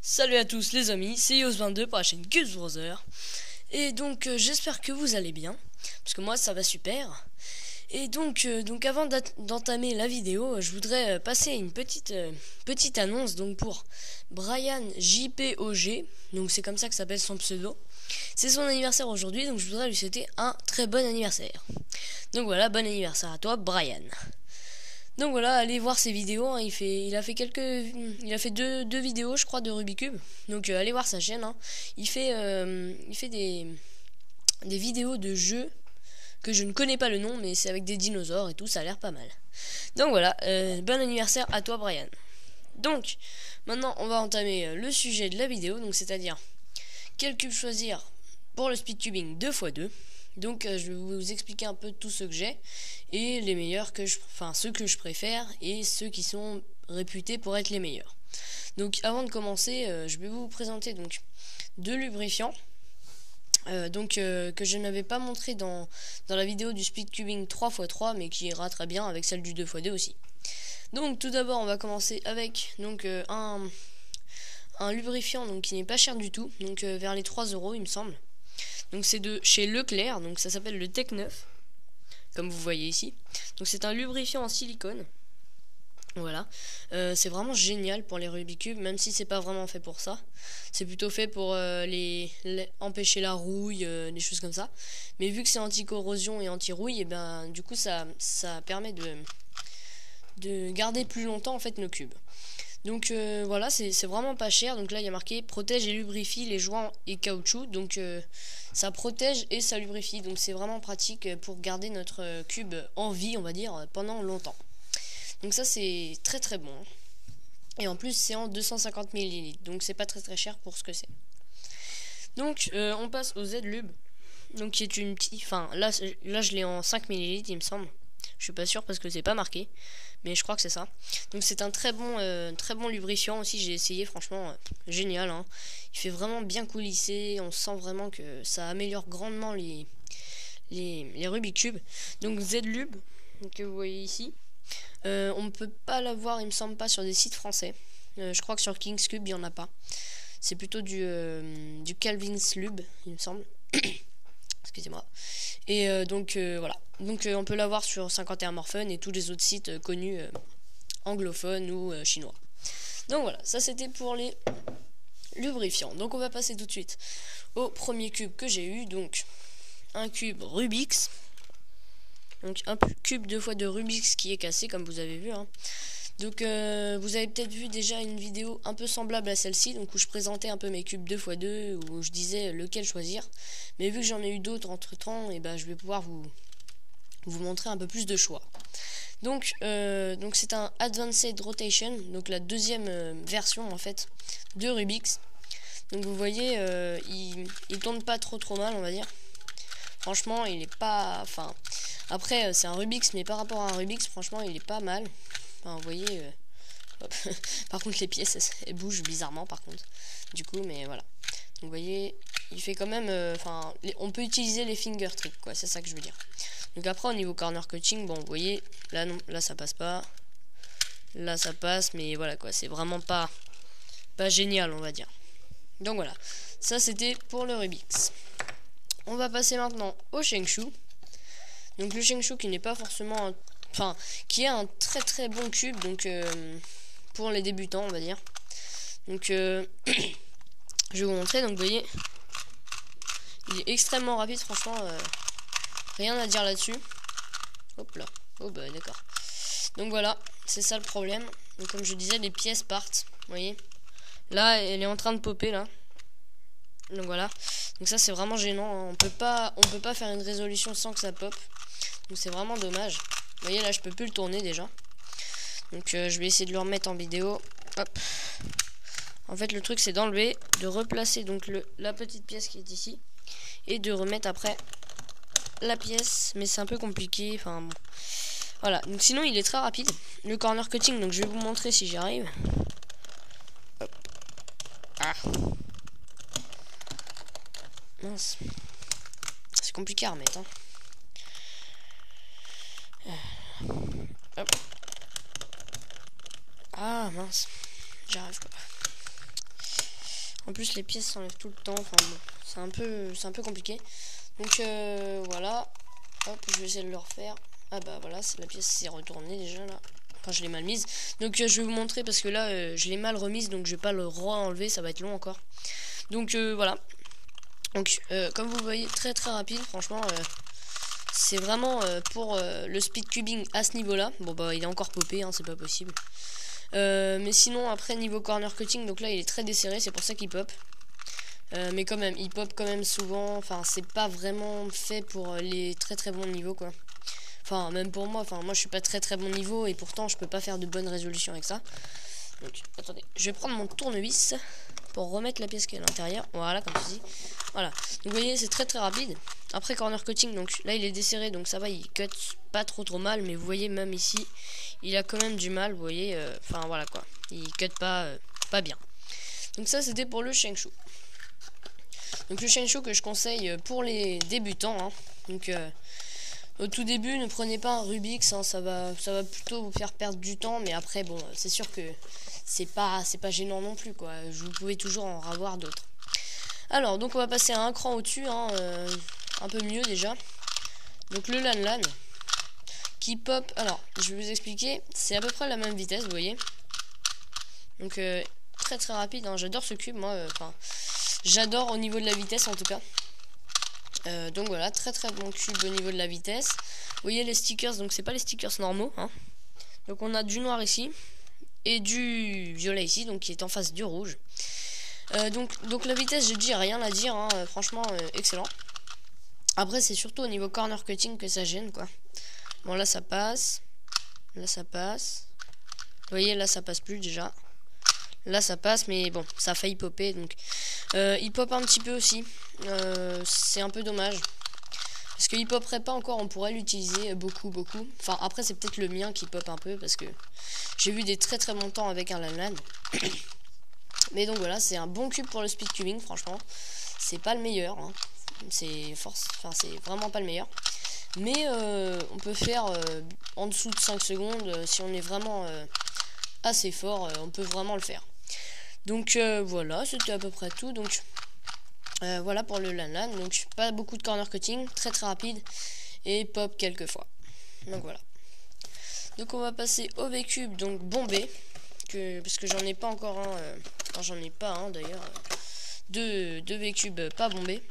Salut à tous les amis, c'est Yos22 pour la chaîne Guts Brother. Et donc j'espère que vous allez bien, parce que moi ça va super. Et donc avant d'entamer la vidéo, je voudrais passer une petite annonce donc pour Brian JPOG, donc c'est comme ça que s'appelle son pseudo. C'est son anniversaire aujourd'hui, donc je voudrais lui souhaiter un très bon anniversaire. Donc voilà, bon anniversaire à toi Brian. Donc voilà, allez voir ses vidéos, hein. Il a fait deux vidéos je crois de Rubik's Cube. Donc allez voir sa chaîne, hein. Il fait des vidéos de jeux que je ne connais pas le nom, mais c'est avec des dinosaures et tout, ça a l'air pas mal. Donc voilà, bon anniversaire à toi Brian. Donc maintenant on va entamer le sujet de la vidéo, donc c'est-à-dire quel cube choisir pour le speedcubing 2x2. Donc je vais vous expliquer un peu tout ce que j'ai et les meilleurs ceux que je préfère et ceux qui sont réputés pour être les meilleurs. Donc avant de commencer, je vais vous présenter donc deux lubrifiants que je n'avais pas montré dans la vidéo du speedcubing 3x3 mais qui ira très bien avec celle du 2x2 aussi. Donc tout d'abord on va commencer avec donc un lubrifiant donc qui n'est pas cher du tout, donc vers les 3 € il me semble. Donc c'est de chez Leclerc, donc ça s'appelle le Tech 9, comme vous voyez ici. Donc c'est un lubrifiant en silicone. Voilà, c'est vraiment génial pour les Rubik's Cube, même si c'est pas vraiment fait pour ça. C'est plutôt fait pour empêcher la rouille, des choses comme ça. Mais vu que c'est anti-corrosion et anti-rouille, et ben du coup ça permet de garder plus longtemps en fait nos cubes. Donc voilà, c'est vraiment pas cher. Donc là il y a marqué protège et lubrifie les joints et caoutchouc. Donc ça protège et ça lubrifie. Donc c'est vraiment pratique pour garder notre cube en vie, on va dire, pendant longtemps. Donc ça c'est très très bon. Et en plus c'est en 250 ml. Donc c'est pas très cher pour ce que c'est. Donc on passe au Z-Lub. Donc qui est une petite... Enfin là je l'ai en 5 ml il me semble. Je suis pas sûr parce que c'est pas marqué, mais je crois que c'est ça. Donc c'est un très bon lubrifiant aussi. J'ai essayé, franchement génial, hein. Il fait vraiment bien coulisser. On sent vraiment que ça améliore grandement les Rubik's Cube. Donc Z-Lub que vous voyez ici, on ne peut pas l'avoir, il me semble pas, sur des sites français. Je crois que sur King's Cube il y en a pas. C'est plutôt du Calvin's Lub, il me semble. Excusez-moi. Et voilà. Donc on peut l'avoir sur 51 Morphin et tous les autres sites connus anglophones ou chinois. Donc voilà, ça c'était pour les lubrifiants. Donc on va passer tout de suite au premier cube que j'ai eu. Donc un cube Rubik's. Donc un cube 2x2 Rubik's qui est cassé comme vous avez vu, hein. Donc vous avez peut-être vu déjà une vidéo un peu semblable à celle-ci, donc où je présentais un peu mes cubes 2x2, où je disais lequel choisir. Mais vu que j'en ai eu d'autres entre temps, et ben je vais pouvoir vous montrer un peu plus de choix. Donc c'est un Advanced Rotation, donc la deuxième version en fait de Rubik's. Donc vous voyez, il tourne pas trop mal, on va dire. Franchement, il est pas... Enfin, après, c'est un Rubik's, mais par rapport à un Rubik's, franchement, il est pas mal. Enfin, vous voyez... par contre, les pièces, elles bougent bizarrement, par contre. Du coup, mais voilà. Donc, vous voyez, il fait quand même... Enfin, on peut utiliser les finger tricks, quoi. C'est ça que je veux dire. Donc après, au niveau corner coaching, bon, vous voyez, là, non, là, ça passe pas. Là, ça passe, mais voilà, quoi. C'est vraiment pas génial, on va dire. Donc, voilà. Ça, c'était pour le Rubik's. On va passer maintenant au Shengshu. Donc le Shengshu qui n'est pas forcément enfin qui est un très bon cube, donc pour les débutants on va dire. Donc je vais vous montrer. Donc vous voyez, il est extrêmement rapide, franchement, rien à dire là-dessus. Hop là. Oh bah d'accord. Donc voilà, c'est ça le problème. Donc comme je disais, les pièces partent, vous voyez. Là elle est en train de popper là. Donc voilà, donc ça c'est vraiment gênant, hein. On peut pas faire une résolution sans que ça pop. Donc c'est vraiment dommage. Vous voyez là je peux plus le tourner déjà. Donc je vais essayer de le remettre en vidéo. Hop. En fait le truc c'est d'enlever, de replacer donc la petite pièce qui est ici. Et de remettre après la pièce. Mais c'est un peu compliqué. Enfin bon. Voilà, donc sinon il est très rapide. Le corner cutting, donc je vais vous montrer si j'y arrive. Hop. Ah. Mince. C'est compliqué à remettre, hein. Hop. Ah mince. J'arrive pas. En plus les pièces s'enlèvent tout le temps. Enfin bon, c'est un peu compliqué. Donc voilà. Hop, je vais essayer de le refaire. Ah bah voilà, la pièce s'est retournée déjà là. Enfin, je l'ai mal mise. Donc je vais vous montrer parce que là je l'ai mal remise, donc je vais pas le re-enlever, ça va être long encore. Donc voilà. Donc comme vous voyez, très rapide, franchement. C'est vraiment pour le speed cubing à ce niveau là. Bon bah il est encore popé, hein, c'est pas possible. Mais sinon après niveau corner cutting, donc là il est très desserré, c'est pour ça qu'il pop. Mais quand même, il pop quand même souvent. Enfin c'est pas vraiment fait pour les très bons niveaux quoi. Enfin même pour moi, enfin moi je suis pas très bon niveau et pourtant je peux pas faire de bonnes résolutions avec ça. Donc attendez, je vais prendre mon tournevis pour remettre la pièce qui est à l'intérieur. Voilà, comme ceci. Voilà. Donc vous voyez, c'est très rapide. Après corner cutting, donc là il est desserré, donc ça va, il cut pas trop mal. Mais vous voyez, même ici, il a quand même du mal. Vous voyez, enfin voilà quoi. Il cut pas bien. Donc ça c'était pour le Sheng Shu. Donc le Sheng Shu que je conseille pour les débutants. Hein. Donc au tout début, ne prenez pas un Rubik's, hein, ça va plutôt vous faire perdre du temps. Mais après, bon, c'est sûr que c'est pas gênant non plus quoi. Vous pouvez toujours en avoir d'autres. Alors donc on va passer à un cran au-dessus, hein, un peu mieux déjà. Donc le Lan qui pop. Alors je vais vous expliquer, c'est à peu près la même vitesse, vous voyez. Donc très rapide, hein. J'adore ce cube moi. Enfin j'adore au niveau de la vitesse en tout cas. Donc voilà, très bon cube au niveau de la vitesse. Vous voyez les stickers, donc c'est pas les stickers normaux, hein. Donc on a du noir ici et du violet ici, donc qui est en face du rouge. Donc la vitesse, j'ai dit rien à dire, hein, franchement excellent. Après c'est surtout au niveau corner cutting que ça gêne quoi. Bon là ça passe, là ça passe. Vous voyez là ça passe plus déjà. Là ça passe mais bon ça a failli popper donc il pop un petit peu aussi. C'est un peu dommage. Parce qu'il popperait pas encore, on pourrait l'utiliser beaucoup. Enfin après c'est peut-être le mien qui pop un peu parce que j'ai vu des très bons temps avec un Lan. Mais donc voilà, c'est un bon cube pour le speed cubing, franchement. C'est pas le meilleur, hein. C'est vraiment pas le meilleur. Mais on peut faire en dessous de 5 secondes, si on est vraiment assez fort, on peut vraiment le faire. Donc voilà, c'était à peu près tout. Donc voilà pour le Lan. Donc pas beaucoup de corner cutting, très rapide et pop quelques fois. Donc voilà. Donc on va passer au V-Cube, donc bombé. Parce que j'en ai pas encore un. Enfin, j'en ai pas un d'ailleurs. Deux V-Cube pas bombés.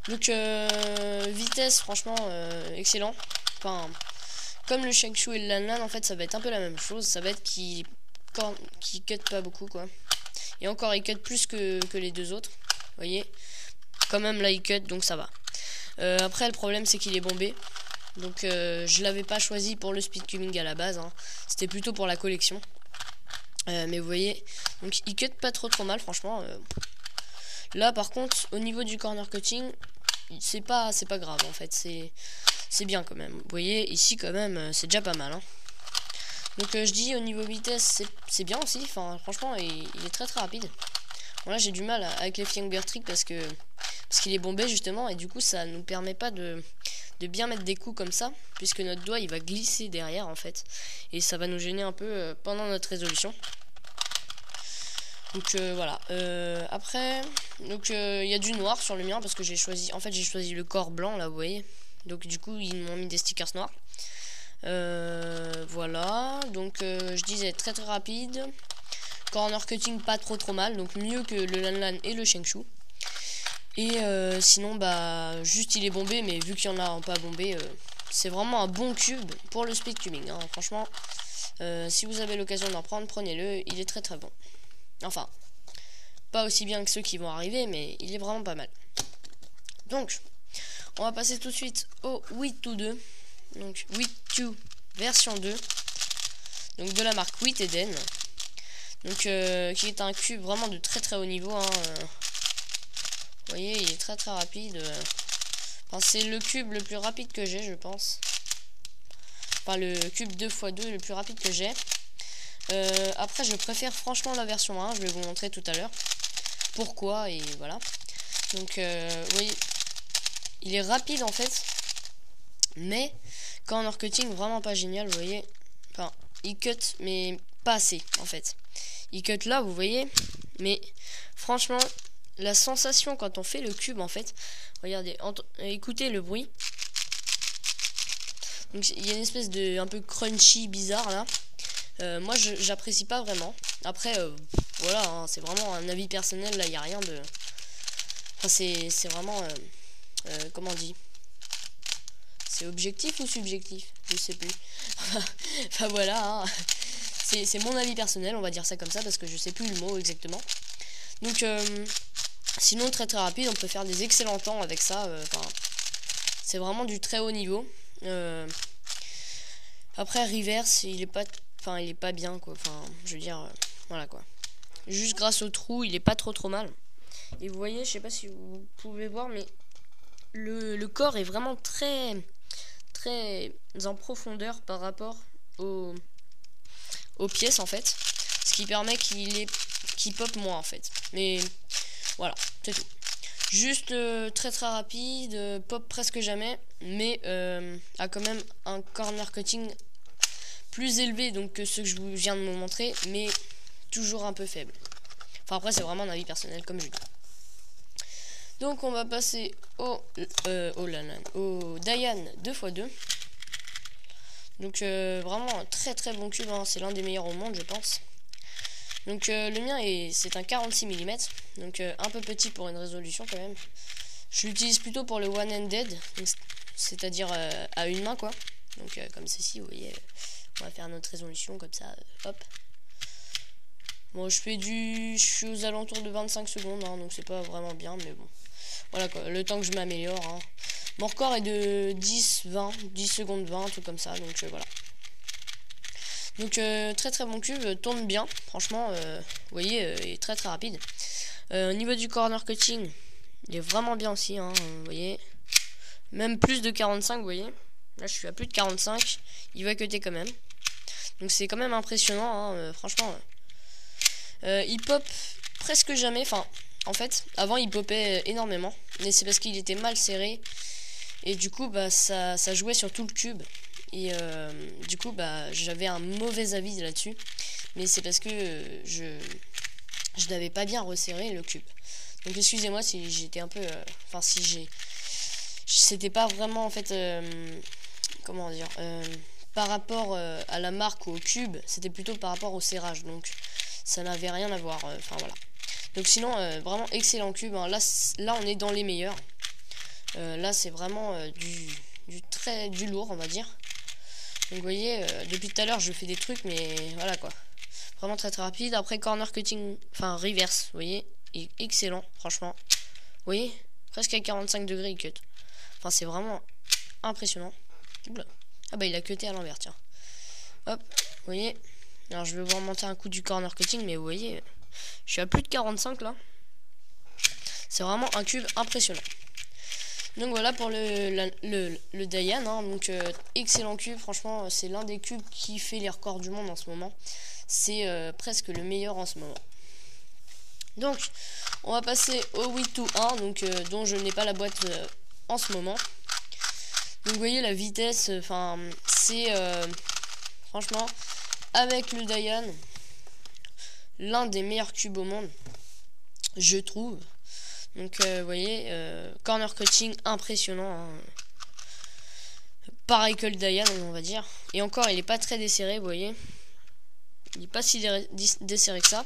Donc vitesse franchement excellent. Enfin comme le Sheng Shu et le Lan en fait ça va être un peu la même chose. Ça va être qui cut pas beaucoup quoi. Et encore il cut plus que les deux autres. Vous voyez. Quand même là il cut donc ça va. Après le problème c'est qu'il est bombé. Donc je l'avais pas choisi pour le speed cubing à la base, hein. C'était plutôt pour la collection. Mais vous voyez, donc il cut pas trop mal franchement. Là par contre au niveau du corner cutting, c'est pas grave en fait, c'est bien quand même. Vous voyez ici quand même c'est déjà pas mal, hein. Donc je dis au niveau vitesse c'est bien aussi. Enfin franchement il est très rapide. Bon là j'ai du mal avec les finger tricks parce qu'il est bombé justement et du coup ça nous permet pas de bien mettre des coups comme ça puisque notre doigt il va glisser derrière en fait et ça va nous gêner un peu pendant notre résolution. Donc voilà. Après donc il y a du noir sur le mien parce que j'ai choisi le corps blanc là vous voyez. Donc du coup ils m'ont mis des stickers noirs. Voilà. Donc je disais très rapide. Corner cutting pas trop mal, donc mieux que le Lan et le Sheng Shu. Et sinon bah juste il est bombé, mais vu qu'il y en a pas bombé, c'est vraiment un bon cube pour le speed cubing, hein. Franchement si vous avez l'occasion d'en prendre, prenez-le, il est très bon. Enfin pas aussi bien que ceux qui vont arriver, mais il est vraiment pas mal. Donc on va passer tout de suite au 8-2. Donc 8-2 version 2, donc de la marque 8 Eden. Donc qui est un cube vraiment de très haut niveau, hein. Vous voyez il est très rapide. Enfin, c'est le cube le plus rapide que j'ai je pense. Enfin le cube 2x2 le plus rapide que j'ai. Après je préfère franchement la version 1. Je vais vous montrer tout à l'heure pourquoi et voilà. Donc vous voyez il est rapide en fait. Mais corner cutting vraiment pas génial vous voyez. Enfin il cut mais pas assez en fait. Il cut là vous voyez. Mais franchement, la sensation quand on fait le cube, en fait, regardez, écoutez le bruit. Donc il y a une espèce de un peu crunchy bizarre là. Moi j'apprécie pas vraiment. Après voilà, hein, c'est vraiment un avis personnel là, il y a rien de. Enfin c'est vraiment comment on dit. C'est objectif ou subjectif? Je sais plus. Enfin voilà, hein. C'est mon avis personnel, on va dire ça comme ça parce que je sais plus le mot exactement. Donc sinon très rapide, on peut faire des excellents temps avec ça. C'est vraiment du très haut niveau. Après reverse, il est pas bien quoi. Enfin, je veux dire, voilà quoi. Juste grâce au trou, il est pas trop mal. Et vous voyez, je sais pas si vous pouvez voir, mais le corps est vraiment très en profondeur par rapport aux pièces en fait, ce qui permet qu'il pop moins en fait. Mais voilà, c'est tout. Juste très rapide, pop presque jamais, mais a quand même un corner cutting plus élevé donc que ce que je vous viens de me montrer, mais toujours un peu faible. Enfin après c'est vraiment un avis personnel comme je dis. Donc on va passer au Dayan 2x2. Donc vraiment un très bon cube, hein. C'est l'un des meilleurs au monde je pense. Donc le mien c'est un 46 mm, donc un peu petit pour une résolution quand même. Je l'utilise plutôt pour le one-handed, c'est-à-dire à une main quoi. Donc comme ceci, vous voyez, on va faire notre résolution comme ça, hop. Bon, je suis aux alentours de 25 secondes, hein, donc c'est pas vraiment bien, mais bon. Voilà quoi, le temps que je m'améliore. Hein. Mon record est de 10 secondes 20, tout comme ça, donc voilà. Donc très bon cube, tourne bien, franchement, vous voyez, il est très rapide. Au niveau du corner cutting, il est vraiment bien aussi, hein, vous voyez. Même plus de 45, vous voyez. Là je suis à plus de 45, il va cutter quand même. Donc c'est quand même impressionnant, hein, franchement. Il pop presque jamais, enfin en fait avant il popait énormément, mais c'est parce qu'il était mal serré. Et du coup bah ça jouait sur tout le cube. Et du coup bah j'avais un mauvais avis là-dessus. Mais c'est parce que je n'avais pas bien resserré le cube. Donc excusez-moi si j'étais un peu enfin si c'était pas vraiment en fait comment dire par rapport à la marque ou au cube, c'était plutôt par rapport au serrage. Donc ça n'avait rien à voir, enfin voilà. Donc sinon vraiment excellent cube, hein. Là on est dans les meilleurs. Là c'est vraiment du lourd on va dire. Donc vous voyez, depuis tout à l'heure je fais des trucs mais voilà quoi. Vraiment très rapide. Après corner cutting, enfin reverse, vous voyez, est excellent franchement. Vous voyez, presque à 45 degrés il cut. Enfin c'est vraiment impressionnant. Oula. Ah bah il a cuté à l'envers, tiens. Hop, vous voyez. Alors je vais vous remonter un coup du corner cutting, mais vous voyez, je suis à plus de 45 là. C'est vraiment un cube impressionnant. Donc voilà pour le Dayan, hein. Donc excellent cube, franchement c'est l'un des cubes qui fait les records du monde en ce moment. C'est presque le meilleur en ce moment. Donc on va passer au 8-to-1, donc dont je n'ai pas la boîte en ce moment. Donc vous voyez la vitesse, enfin c'est franchement avec le Dayan l'un des meilleurs cubes au monde, je trouve. Donc vous voyez, corner cutting impressionnant, hein. Pareil que le Dayan on va dire. Et encore il est pas très desserré, vous voyez. Il est pas si desserré que ça.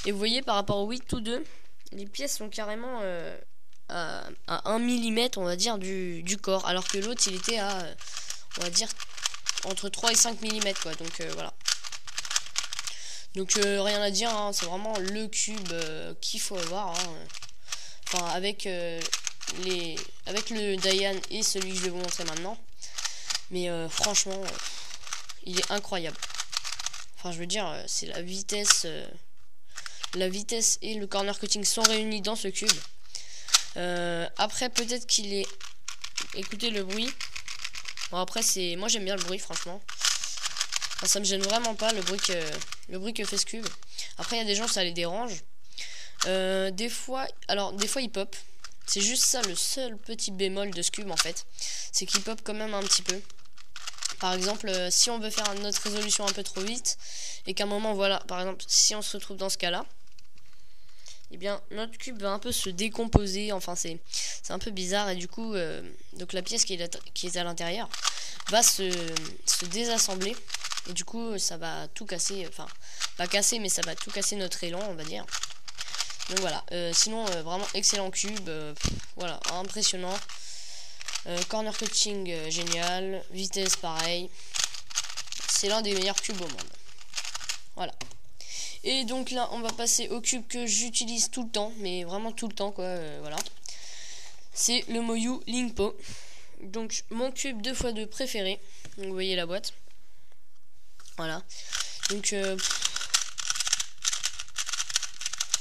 Et vous voyez par rapport au 8-to-2, les pièces sont carrément à 1 mm on va dire du corps. Alors que l'autre il était à on va dire entre 3 et 5 mm quoi. Donc voilà. Donc rien à dire, hein, c'est vraiment le cube qu'il faut avoir, hein. Enfin avec le Dayan et celui que je vais vous montrer maintenant. Mais franchement il est incroyable. Enfin je veux dire c'est la vitesse et le corner cutting sont réunis dans ce cube. Après peut-être qu'il est, écoutez le bruit. Bon après c'est, moi j'aime bien le bruit franchement. Enfin, ça me gêne vraiment pas le bruit que fait ce cube. Après il y a des gens ça les dérange. Des fois il pop. C'est juste ça le seul petit bémol de ce cube en fait. C'est qu'il pop quand même un petit peu. Par exemple si on veut faire notre résolution un peu trop vite et qu'à un moment voilà, par exemple si on se retrouve dans ce cas là, eh bien notre cube va un peu se décomposer, enfin c'est un peu bizarre, et du coup donc la pièce qui est à l'intérieur va se désassembler, et du coup ça va tout casser, enfin pas casser, mais ça va tout casser notre élan, on va dire. Donc voilà, sinon vraiment excellent cube, voilà, impressionnant. Corner cutting génial, vitesse pareil, c'est l'un des meilleurs cubes au monde. Voilà. Et donc là on va passer au cube que j'utilise tout le temps, mais vraiment tout le temps quoi, voilà. C'est le Moyu Lingpo. Donc mon cube 2x2 préféré. Donc vous voyez la boîte. Voilà. Donc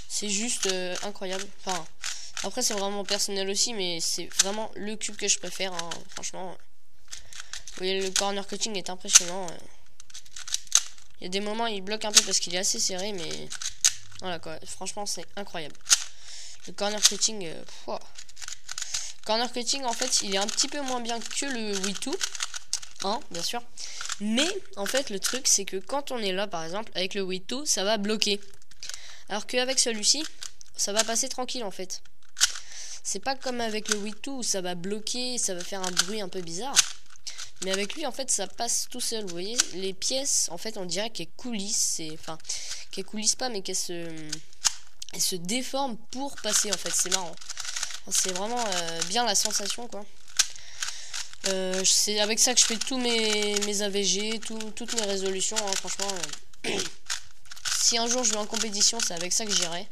c'est juste incroyable. Enfin, après c'est vraiment personnel aussi, mais c'est vraiment le cube que je préfère, hein, franchement. Vous voyez, le corner cutting est impressionnant. Il y a des moments il bloque un peu parce qu'il est assez serré, mais voilà quoi, franchement c'est incroyable. Le corner cutting, wow. Corner cutting en fait il est un petit peu moins bien que le Wii 2, hein, bien sûr. Mais en fait le truc c'est que quand on est là par exemple avec le Wii 2 ça va bloquer. Alors qu'avec celui-ci ça va passer tranquille en fait. C'est pas comme avec le Wii 2 où ça va bloquer, ça va faire un bruit un peu bizarre. Mais avec lui en fait ça passe tout seul. Vous voyez les pièces en fait on dirait qu'elles coulissent, enfin qu'elles coulissent pas mais qu'elles se déforment pour passer en fait, c'est marrant. C'est vraiment bien la sensation quoi. C'est avec ça que je fais tous mes AVG, toutes mes résolutions, hein, franchement. Si un jour je vais en compétition c'est avec ça que j'irai.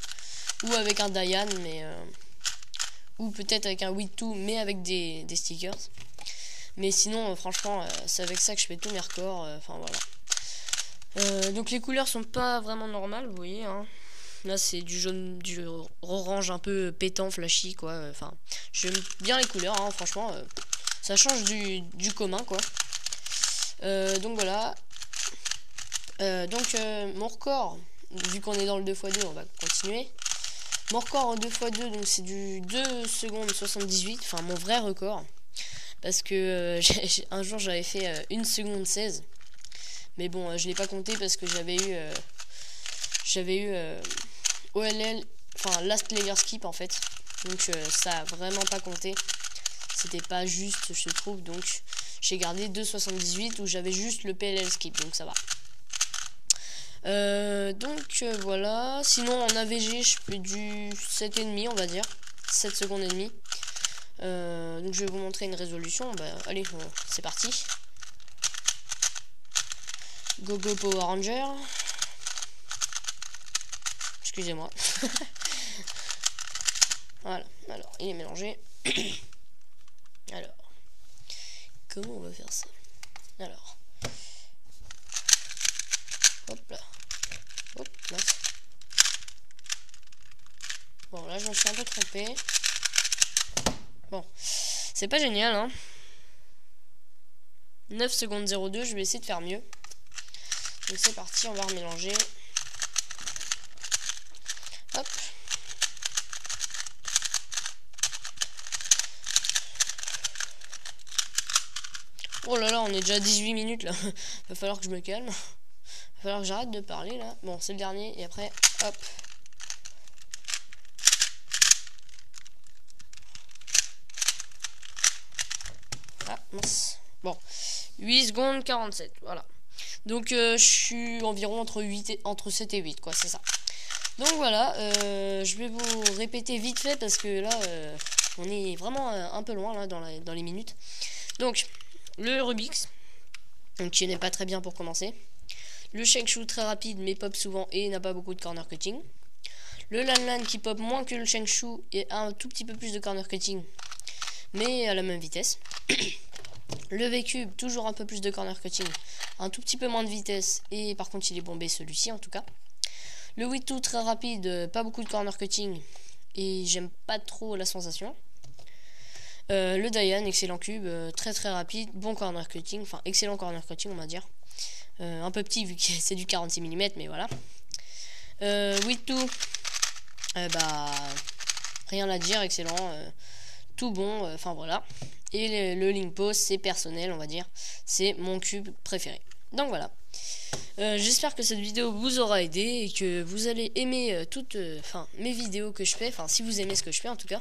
Ou avec un Dayan, mais ou peut-être avec un Wii 2 mais avec des stickers. Mais sinon franchement c'est avec ça que je fais tous mes records, enfin voilà. Donc les couleurs sont pas vraiment normales, vous voyez hein. Là c'est du jaune, du orange un peu pétant, flashy quoi. Enfin j'aime bien les couleurs hein, franchement ça change du commun quoi. Donc voilà. Mon record, vu qu'on est dans le 2x2 on va continuer. Mon record en 2x2 donc c'est du 2 secondes 78, enfin mon vrai record. Parce que un jour j'avais fait 1 seconde 16. Mais bon je l'ai pas compté parce que j'avais eu OLL, enfin last layer skip en fait. Donc ça a vraiment pas compté. C'était pas juste je trouve. Donc j'ai gardé 2,78 où j'avais juste le PLL skip. Donc ça va. Voilà. Sinon en AVG je fais du 7,5 on va dire. 7 secondes et demie. Donc je vais vous montrer une résolution. Bah, allez, c'est parti. Go Go Power Ranger. Excusez-moi. Voilà, alors il est mélangé. Alors, comment on va faire ça? Alors, hop là. Hop là. Bon, là je me suis un peu trompé. Bon, c'est pas génial, hein. 9 secondes 02, je vais essayer de faire mieux. Donc c'est parti, on va remélanger. Hop. Oh là là, on est déjà à 18 minutes là. Va falloir que je me calme. Va falloir que j'arrête de parler là. Bon, c'est le dernier et après, hop. Ah, mince. Bon, 8 secondes 47, voilà. Donc je suis environ entre 7 et 8 quoi, c'est ça. Donc voilà, je vais vous répéter vite fait parce que là on est vraiment un peu loin là dans les minutes. Donc le Rubik's, donc qui n'est pas très bien pour commencer. Le Shengshu très rapide mais pop souvent et n'a pas beaucoup de corner cutting. Le Lanlan qui pop moins que le Shengshu et a un tout petit peu plus de corner cutting mais à la même vitesse. Le V-Cube, toujours un peu plus de corner cutting, un tout petit peu moins de vitesse et par contre il est bombé celui-ci en tout cas. Le Wii 2 très rapide, pas beaucoup de corner cutting et j'aime pas trop la sensation. Le Dayan, excellent cube, très très rapide, bon corner cutting, enfin excellent corner cutting on va dire. Un peu petit vu que c'est du 46 mm mais voilà. Wii 2, bah rien à dire, excellent, tout bon, enfin voilà. Et le Lingpo c'est personnel on va dire, c'est mon cube préféré. Donc voilà. J'espère que cette vidéo vous aura aidé et que vous allez aimer toutes mes vidéos que je fais. Enfin, si vous aimez ce que je fais en tout cas.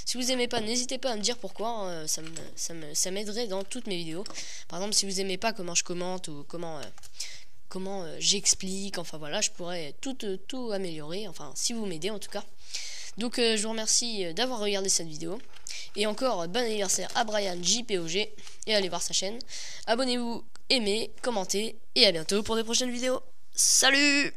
Si vous aimez pas, n'hésitez pas à me dire pourquoi. Ça m'aiderait dans toutes mes vidéos. Par exemple, si vous aimez pas comment je commente ou comment j'explique. Enfin voilà, je pourrais tout améliorer. Enfin, si vous m'aidez en tout cas. Donc je vous remercie d'avoir regardé cette vidéo. Et encore, bon anniversaire à Brian JPOG. Et allez voir sa chaîne. Abonnez-vous, aimez, commentez. Et à bientôt pour de prochaines vidéos. Salut!